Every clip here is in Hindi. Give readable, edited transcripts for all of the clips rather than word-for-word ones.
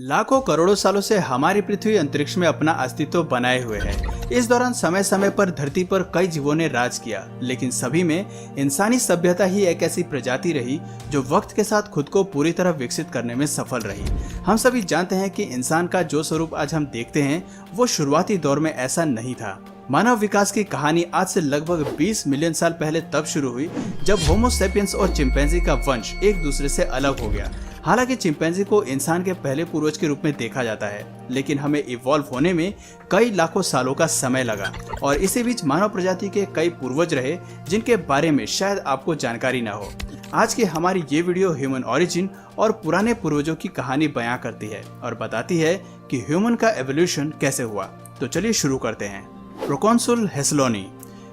लाखों करोड़ों सालों से हमारी पृथ्वी अंतरिक्ष में अपना अस्तित्व बनाए हुए है। इस दौरान समय समय पर धरती पर कई जीवों ने राज किया, लेकिन सभी में इंसानी सभ्यता ही एक ऐसी प्रजाति रही जो वक्त के साथ खुद को पूरी तरह विकसित करने में सफल रही। हम सभी जानते हैं कि इंसान का जो स्वरूप आज हम देखते हैं वो शुरुआती दौर में ऐसा नहीं था। मानव विकास की कहानी आज से लगभग 20 मिलियन साल पहले तब शुरू हुई जब होमो सेपियंस और चिंपैंजी का वंश एक दूसरे से अलग हो गया। हालांकि चिंपैंजी को इंसान के पहले पूर्वज के रूप में देखा जाता है, लेकिन हमें इवॉल्व होने में कई लाखों सालों का समय लगा और इसी बीच मानव प्रजाति के कई पूर्वज रहे जिनके बारे में शायद आपको जानकारी न हो। आज की हमारी ये वीडियो ह्यूमन ओरिजिन और पुराने पूर्वजों की कहानी बयां करती है और बताती है कि ह्यूमन का एवोल्यूशन कैसे हुआ। तो चलिए शुरू करते हैं। प्रोकॉन्सुल हेस्लोनी।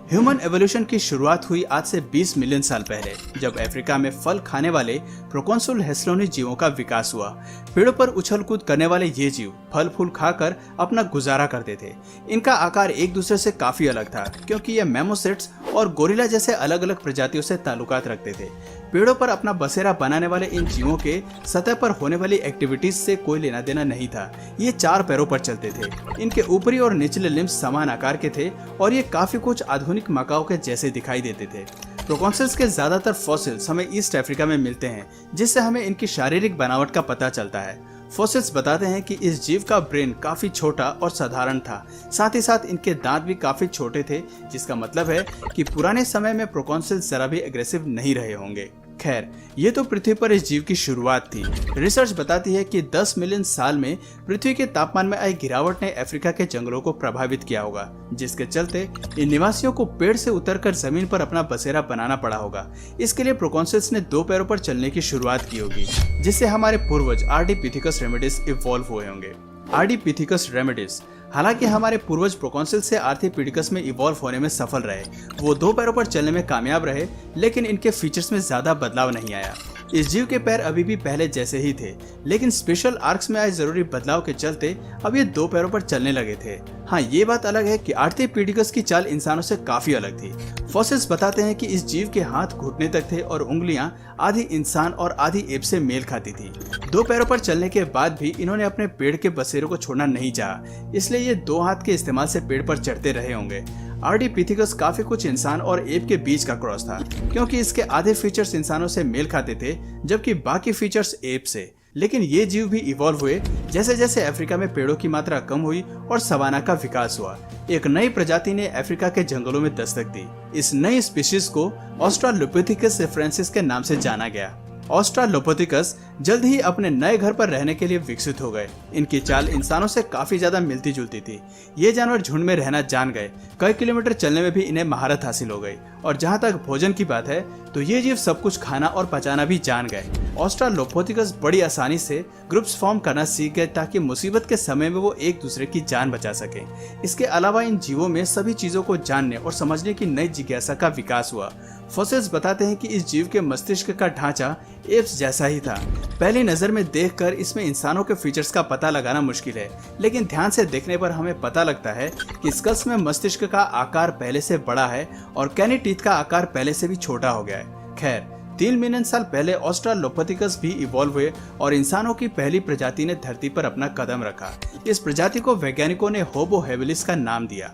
ह्यूमन एवोल्यूशन की शुरुआत हुई आज से 20 मिलियन साल पहले, जब अफ्रीका में फल खाने वाले प्रोकॉन्सुल हेस्लोनी जीवों का विकास हुआ। पेड़ों पर उछल कूद करने वाले ये जीव फल फूल खाकर अपना गुजारा करते थे। इनका आकार एक दूसरे से काफी अलग था क्योंकि ये मैमोसेट्स और गोरिल्ला जैसे अलग अलग प्रजातियों से ताल्लुकात रखते थे। पेड़ों पर अपना बसेरा बनाने वाले इन जीवों के सतह पर होने वाली एक्टिविटीज से कोई लेना देना नहीं था। ये 4 पैरों पर चलते थे। इनके ऊपरी और निचले लिम्स समान आकार के थे और ये काफी कुछ आधुनिक मकाओ के जैसे दिखाई देते थे। प्रोकॉन्सल्स के ज्यादातर फॉसिल्स हमें ईस्ट अफ्रीका में मिलते हैं, जिससे हमें इनकी शारीरिक बनावट का पता चलता है। फॉसिल्स बताते हैं कि इस जीव का ब्रेन काफी छोटा और साधारण था, साथ ही साथ इनके दांत भी काफी छोटे थे, जिसका मतलब है कि पुराने समय में प्रोकॉन्सल्स जरा भी एग्रेसिव नहीं रहे होंगे। खैर, ये तो पृथ्वी पर इस जीव की शुरुआत थी। रिसर्च बताती है कि 10 मिलियन साल में पृथ्वी के तापमान में आई गिरावट ने अफ्रीका के जंगलों को प्रभावित किया होगा, जिसके चलते इन निवासियों को पेड़ से उतरकर जमीन पर अपना बसेरा बनाना पड़ा होगा। इसके लिए प्रोकॉन्सल्स ने 2 पैरों पर चलने की शुरुआत की होगी, जिससे हमारे पूर्वज आर्डिपिथेकस रेमिडिस इवॉल्व हुए होंगे। आर्डिपिथेकस रेमिडिस। हालांकि हमारे पूर्वज प्रोकॉन्सल्स से आर्थिपिडिकस में इवॉल्व होने में सफल रहे। वो 2 पैरों पर चलने में कामयाब रहे, लेकिन इनके फीचर्स में ज्यादा बदलाव नहीं आया। इस जीव के पैर अभी भी पहले जैसे ही थे, लेकिन स्पेशल आर्क्स में आए जरूरी बदलाव के चलते अब ये 2 पैरों पर चलने लगे थे। हाँ, ये बात अलग है कि आर्थिपिडिकस की चाल इंसानों से काफी अलग थी। फॉसिल्स बताते हैं कि इस जीव के हाथ घुटने तक थे और उंगलियां आधी इंसान और आधी एप से मेल खाती थी। 2 पैरों पर चलने के बाद भी इन्होंने अपने पेड़ के बसेरों को छोड़ना नहीं चाहा, इसलिए ये 2 हाथ के इस्तेमाल से पेड़ पर चढ़ते रहे होंगे। आर्डिपिथेकस काफी कुछ इंसान और एप के बीच का क्रॉस था, क्योंकि इसके आधे फीचर्स इंसानों से मेल खाते थे जबकि बाकी फीचर्स एप से। लेकिन ये जीव भी इवॉल्व हुए जैसे जैसे अफ्रीका में पेड़ों की मात्रा कम हुई और सवाना का विकास हुआ। एक नई प्रजाति ने अफ्रीका के जंगलों में दस्तक दी। इस नई स्पीशीज को ऑस्ट्रालोपिथेकस फ्रांसिस के नाम से जाना गया। ऑस्ट्रालोपिथेकस जल्द ही अपने नए घर पर रहने के लिए विकसित हो गए। इनकी चाल इंसानों से काफी ज्यादा मिलती जुलती थी। ये जानवर झुंड में रहना जान गए। कई किलोमीटर चलने में भी इन्हें महारत हासिल हो गई। और जहाँ तक भोजन की बात है तो ये जीव सब कुछ खाना और पचाना भी जान गए। ऑस्ट्रालोपिथेकस बड़ी आसानी से ग्रुप्स फॉर्म करना सीख गए ताकि मुसीबत के समय में वो एक दूसरे की जान बचा सके। इसके अलावा इन जीवों में सभी चीजों को जानने और समझने की नई जिज्ञासा का विकास हुआ। फॉसिल्स बताते हैं कि इस जीव के मस्तिष्क का ढांचा एप्स जैसा ही था। पहली नजर में देखकर इसमें इंसानों के फीचर्स का पता लगाना मुश्किल है, लेकिन ध्यान से देखने पर हमें पता लगता है कि स्कल्स में मस्तिष्क का आकार पहले से बड़ा है और कैनी टीथ का आकार पहले से भी छोटा हो गया है। खैर, 3 मिलियन साल पहले ऑस्ट्रालोपिथेकस भी इवॉल्व हुए और इंसानों की पहली प्रजाति ने धरती पर अपना कदम रखा। इस प्रजाति को वैज्ञानिकों ने होमो हैबिलिस का नाम दिया।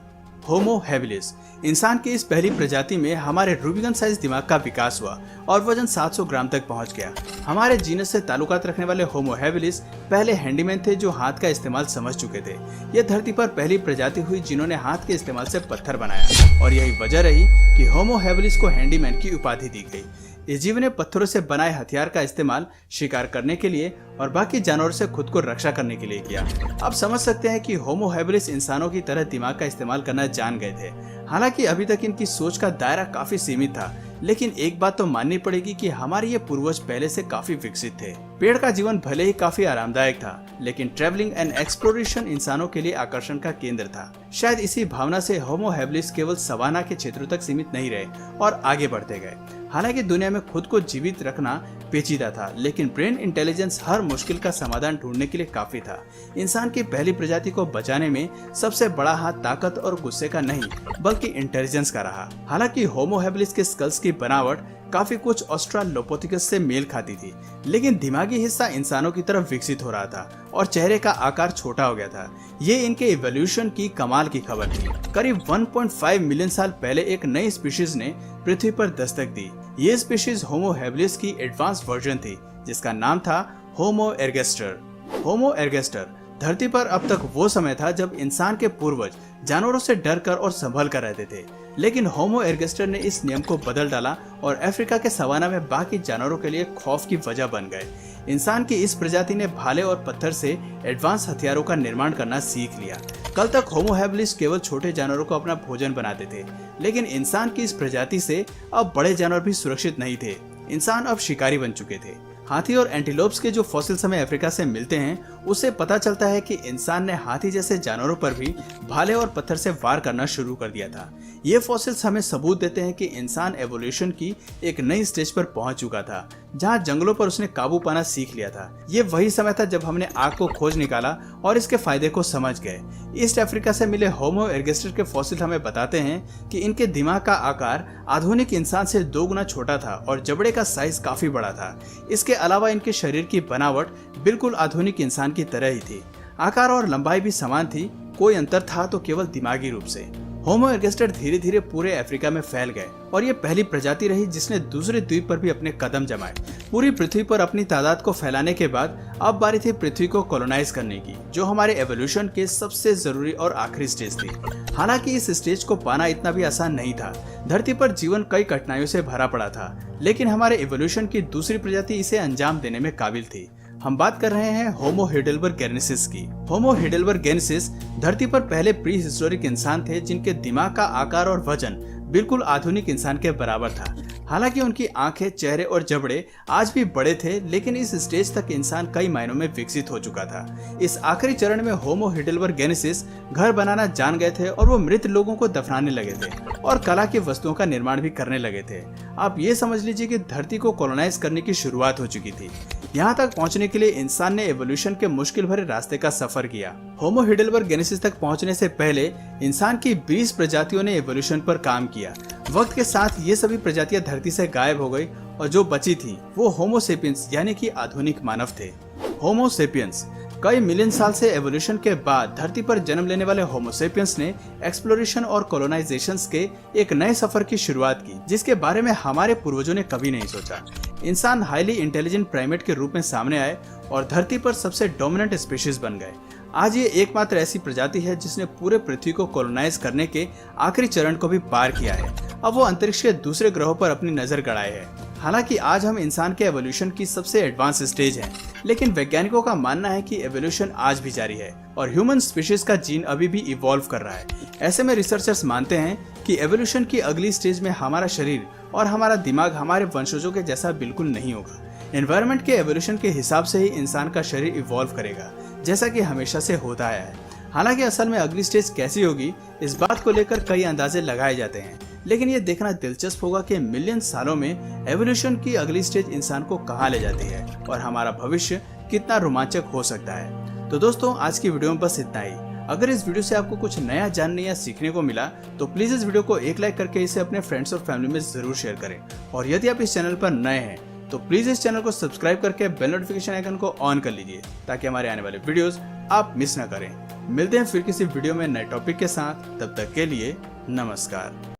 Homo habilis. इंसान की इस पहली प्रजाति में हमारे रूबिकन साइज दिमाग का विकास हुआ और वजन 700 ग्राम तक पहुंच गया। हमारे जीनस से ताल्लुकात रखने वाले होमो हैबिलिस पहले हैंडीमैन थे जो हाथ का इस्तेमाल समझ चुके थे। ये धरती पर पहली प्रजाति हुई जिन्होंने हाथ के इस्तेमाल से पत्थर बनाया और यही वजह रही कि होमो हैबिलिस को हैंडीमैन की उपाधि दी गई। इस जीव ने पत्थरों से बनाए हथियार का इस्तेमाल शिकार करने के लिए और बाकी जानवरों से खुद को रक्षा करने के लिए किया। आप समझ सकते हैं कि होमो हैबिलिस इंसानों की तरह दिमाग का इस्तेमाल करना जान गए थे। हालांकि अभी तक इनकी सोच का दायरा काफी सीमित था, लेकिन एक बात तो माननी पड़ेगी कि हमारे ये पूर्वज पहले से काफी विकसित थे। पेड़ का जीवन भले ही काफी आरामदायक था, लेकिन ट्रैवलिंग एंड एक्सप्लोरेशन इंसानों के लिए आकर्षण का केंद्र था। शायद इसी भावना से होमो हैबिलिस केवल सवाना के क्षेत्रों तक सीमित नहीं रहे और आगे बढ़ते गए। हालांकि दुनिया में खुद को जीवित रखना पेचीदा था, लेकिन ब्रेन इंटेलिजेंस हर मुश्किल का समाधान ढूंढने के लिए काफी था। इंसान की पहली प्रजाति को बचाने में सबसे बड़ा हाथ ताकत और गुस्से का नहीं, बल्कि इंटेलिजेंस का रहा। हालांकि होमो हैबिलिस के स्कल्स की बनावट काफी कुछ ऑस्ट्रालोपिथेकस से मेल खाती थी, लेकिन दिमागी हिस्सा इंसानों की तरफ विकसित हो रहा था और चेहरे का आकार छोटा हो गया था। ये इनके इवोल्यूशन की कमाल की खबर थी। करीब 1.5 मिलियन साल पहले एक नई स्पीशीज ने पृथ्वी पर दस्तक दी। ये स्पीशीज होमो हैबिलिस की एडवांस वर्जन थी, जिसका नाम था होमो एर्गेस्टर। होमो एर्गेस्टर धरती पर अब तक वो समय था जब इंसान के पूर्वज जानवरों से डर कर और संभल कर रहते थे, लेकिन होमो एर्गेस्टर ने इस नियम को बदल डाला और अफ्रीका के सवाना में बाकी जानवरों के लिए खौफ की वजह बन गए। इंसान की इस प्रजाति ने भाले और पत्थर से एडवांस हथियारों का निर्माण करना सीख लिया। कल तक होमो हैबिलिस केवल छोटे जानवरों को अपना भोजन बनाते थे, लेकिन इंसान की इस प्रजाति से अब बड़े जानवर भी सुरक्षित नहीं थे। इंसान अब शिकारी बन चुके थे। हाथी और एंटीलोप्स के जो फॉसिल्स हमें अफ्रीका से मिलते हैं, उससे पता चलता है कि इंसान ने हाथी जैसे जानवरों पर भी भाले और पत्थर से वार करना शुरू कर दिया था। ये फॉसिल्स हमें सबूत देते हैं कि इंसान एवोल्यूशन की एक नई स्टेज पर पहुंच चुका था, जहां जंगलों पर उसने काबू पाना सीख लिया था। ये वही समय था जब हमने आग को खोज निकाला और इसके फायदे को समझ गए। ईस्ट अफ्रीका से मिले होमो एर्गेस्टर के फॉसिल हमें बताते हैं कि इनके दिमाग का आकार आधुनिक इंसान से 2 गुना छोटा था और जबड़े का साइज काफी बड़ा था। इसके अलावा इनके शरीर की बनावट बिल्कुल आधुनिक इंसान की तरह ही थी। आकार और लंबाई भी समान थी, कोई अंतर था तो केवल दिमागी रूप से। होमो एर्गेस्टर धीरे धीरे पूरे अफ्रीका में फैल गए और ये पहली प्रजाति रही जिसने दूसरे द्वीप पर भी अपने कदम जमाए। पूरी पृथ्वी पर अपनी तादाद को फैलाने के बाद अब बारी थी पृथ्वी को कॉलोनाइज करने की, जो हमारे एवोल्यूशन के सबसे जरूरी और आखिरी स्टेज थी। हालांकि इस स्टेज को पाना इतना भी आसान नहीं था। धरती पर जीवन कई कठिनाइयों से भरा पड़ा था, लेकिन हमारे एवोल्यूशन की दूसरी प्रजाति इसे अंजाम देने में काबिल थी। हम बात कर रहे हैं होमो हेडेलबर्गेनेसिस की। होमो हेडेलबर्गेनेसिस धरती पर पहले प्री हिस्टोरिक इंसान थे जिनके दिमाग का आकार और वजन बिल्कुल आधुनिक इंसान के बराबर था। हालांकि उनकी आंखें, चेहरे और जबड़े आज भी बड़े थे, लेकिन इस स्टेज तक इंसान कई मायनों में विकसित हो चुका था। इस आखिरी चरण में होमो हेडेलबर्गेनेसिस घर बनाना जान गए थे और वो मृत लोगों को दफनाने लगे थे और कला की वस्तुओं का निर्माण भी करने लगे थे। आप ये समझ लीजिए कि धरती को कॉलोनाइज करने की शुरुआत हो चुकी थी। यहाँ तक पहुँचने के लिए इंसान ने एवोल्यूशन के मुश्किल भरे रास्ते का सफर किया। होमो हेडेलबर्गेनेसिस तक पहुँचने से पहले इंसान की 20 प्रजातियों ने एवोल्यूशन पर काम किया। वक्त के साथ ये सभी प्रजातियां धरती से गायब हो गई और जो बची थी वो होमो सेपियंस यानी कि आधुनिक मानव थे। होमो सेपियंस कई मिलियन साल से एवोल्यूशन के बाद धरती पर जन्म लेने वाले होमो सेपियंस ने एक्सप्लोरेशन और कॉलोनाइजेशन के एक नए सफर की शुरुआत की, जिसके बारे में हमारे पूर्वजों ने कभी नहीं सोचा। इंसान हाईली इंटेलिजेंट प्राइमेट के रूप में सामने आए और धरती पर सबसे डोमिनेंट स्पीशीज बन गए। आज ये एकमात्र ऐसी प्रजाति है जिसने पूरे पृथ्वी को कॉलोनाइज करने के आखिरी चरण को भी पार किया है। अब वो अंतरिक्ष के दूसरे ग्रहों पर अपनी नजर गड़ाए है। हालांकि आज हम इंसान के एवोल्यूशन की सबसे एडवांस स्टेज हैं, लेकिन वैज्ञानिकों का मानना है कि एवोल्यूशन आज भी जारी है और ह्यूमन स्पीशीज का जीन अभी भी इवॉल्व कर रहा है। ऐसे में रिसर्चर्स मानते हैं कि एवोल्यूशन की अगली स्टेज में हमारा शरीर और हमारा दिमाग हमारे वंशजों के जैसा बिल्कुल नहीं होगा। एनवायरनमेंट के एवोल्यूशन के हिसाब से ही इंसान का शरीर इवॉल्व करेगा, जैसा कि हमेशा से होता आया है। हालांकि असल में अगली स्टेज कैसी होगी, इस बात को लेकर कई अंदाजे लगाए जाते हैं, लेकिन ये देखना दिलचस्प होगा कि मिलियन सालों में एवोल्यूशन की अगली स्टेज इंसान को कहाँ ले जाती है और हमारा भविष्य कितना रोमांचक हो सकता है। तो दोस्तों, आज की वीडियो में बस इतना ही। अगर इस वीडियो से आपको कुछ नया जानने या सीखने को मिला तो प्लीज इस वीडियो को एक लाइक करके इसे अपने फ्रेंड्स और फैमिली में जरूर शेयर करें। और यदि आप इस चैनल पर नए हैं तो प्लीज इस चैनल को सब्सक्राइब करके बेल नोटिफिकेशन आइकन को ऑन कर लीजिए, ताकि हमारे आने वाले वीडियोस आप मिस ना करें। मिलते हैं फिर किसी वीडियो में नए टॉपिक के साथ, तब तक के लिए नमस्कार।